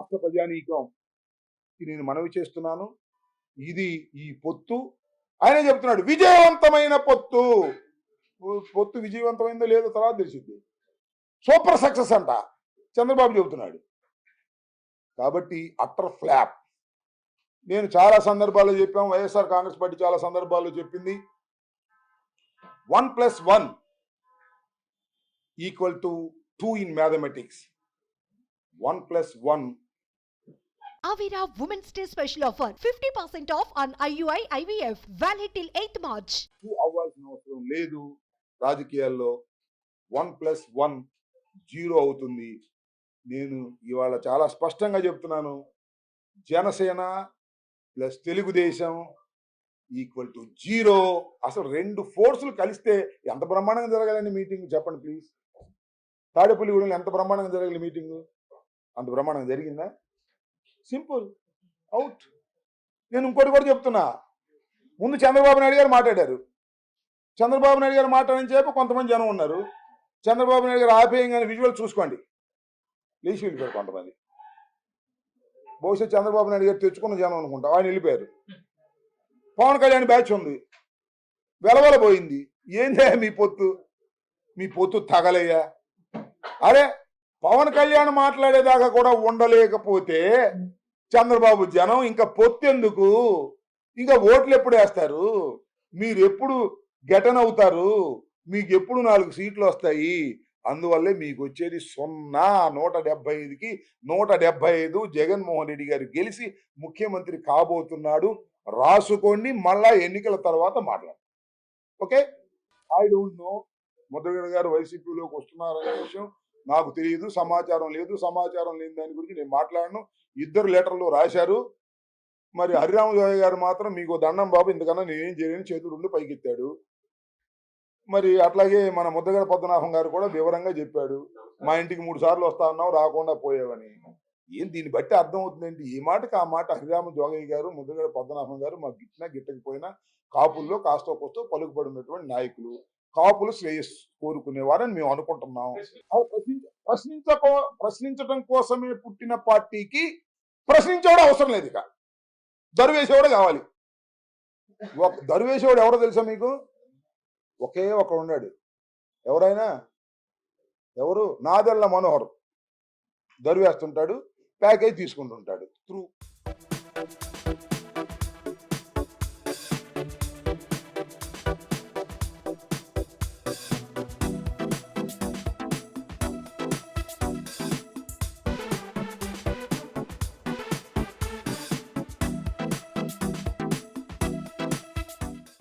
రాష్ట్ర ప్రజానీకం నేను మనవి చేస్తున్నాను. ఇది ఈ పొత్తు ఆయనే చెప్తున్నాడు విజయవంతమైన పొత్తు. పొత్తు విజయవంతమైందో లేదో తర్వాత తెలిసింది. సూపర్ సక్సెస్ అంట చంద్రబాబు చెబుతున్నాడు. కాబట్టి అట్టర్ ఫ్లాప్. నేను చాలా సందర్భాల్లో చెప్పాం, వైఎస్ఆర్ కాంగ్రెస్ పార్టీ చాలా సందర్భాల్లో చెప్పింది 1+1 equal to 2 in mathematics. 1+1. Avira Women's Day special offer 50% off on IUI IVF valid till 8th March. 2 అవ్వాల్సిన అవసరం లేదు. రాజకీయాల్లో 1+1 0 అవుతుంది. నేను ఇవాళ చాలా స్పష్టంగా చెప్తున్నాను, Janasena plus Telugu Desam equal to 0. అసలు రెండు ఫోర్సులు కలిస్తే ఎంత బ్రహ్మాండంగా జరగాలండి మీటింగ్ చెప్పండి ప్లీజ్. తాడేపల్లిగూడెంలో ఎంత బ్రహ్మాండంగా జరగాలి మీటింగ్? అంత బ్రహ్మాండంగా జరిగిందా? Simple, out. నేను ఇంకోటి కూడా చెప్తున్నా, ముందు చంద్రబాబు నాయుడు గారు మాట్లాడారు. చంద్రబాబు నాయుడు గారు మాట్లాడని చెప్పి కొంతమంది జనం ఉన్నారు. చంద్రబాబు నాయుడు గారు ఆపేయంగానే విజువల్ చూసుకోండి, లేచి వెళ్ళిపోయారు కొంతమంది. బహుశా చంద్రబాబు నాయుడు గారు తెచ్చుకున్న జనం అనుకుంటా, ఆయన వెళ్ళిపోయారు. పవన్ కళ్యాణ్ బ్యాచ్ ఉంది, వెలవలబోయింది. ఏందే మీ పొత్తు? మీ పొత్తు తగలయ్యా. అరే పవన్ కళ్యాణ్ మాట్లాడేదాకా కూడా ఉండలేకపోతే చంద్రబాబు జనం ఇంకా పొత్తెందుకు? ఇంకా ఓట్లు ఎప్పుడు వేస్తారు? మీరు ఎప్పుడు గెటన్ అవుతారు? మీకు ఎప్పుడు 4 సీట్లు వస్తాయి? అందువల్లే మీకు వచ్చేది 0. 175కి 175 జగన్మోహన్ రెడ్డి గారు గెలిచి ముఖ్యమంత్రి కాబోతున్నాడు. రాసుకోండి, మళ్ళా ఎన్నికల తర్వాత మాట్లాడు. Okay, I don't know Mudragada గారు వైసీపీలోకి వస్తున్నారనే విషయం నాకు తెలియదు, సమాచారం లేదు. సమాచారం లేని దాని గురించి నేను మాట్లాడను. 2 లెటర్లు రాశారు. మరి హరిరామజోయ గారు మాత్రం మీకు దండం బాబు, ఇంతకన్నా నేనేం చేయలేని చేతులు ఉండి పైకెత్తాడు. మరి అట్లాగే మన ముద్రగడ పద్మనాభం గారు కూడా వివరంగా చెప్పాడు, మా ఇంటికి 3 సార్లు వస్తా అన్నావు, రాకుండా పోయావని. ఏం దీన్ని బట్టి అర్థం అవుతుందండి, ఈ మాటకి ఆ మాట హరిరామ జోగయ్య గారు, ముద్రగడ పద్మనాభం గారు మాకు గిట్టినా గిట్టకపోయినా కాపుల్లో కాస్తో కోస్తో పలుకుబడి ఉన్నటువంటి నాయకులు, కాపులు శ్రేయస్సు కోరుకునేవారని మేము అనుకుంటున్నాం. ప్రశ్నించడం కోసమే పుట్టిన పార్టీకి ప్రశ్నించేవాడు అవసరం లేదు, ఇక దరువేసేవాడు కావాలి. దరువేసేవాడు ఎవరో తెలుసా మీకు? ఒకే ఒకడు ఉన్నాడు. ఎవరైనా ఎవరు? నాదెళ్ల మనోహర్. దరువేస్తుంటాడు, ప్యాకేజ్ తీసుకుంటుంటాడు త్రూ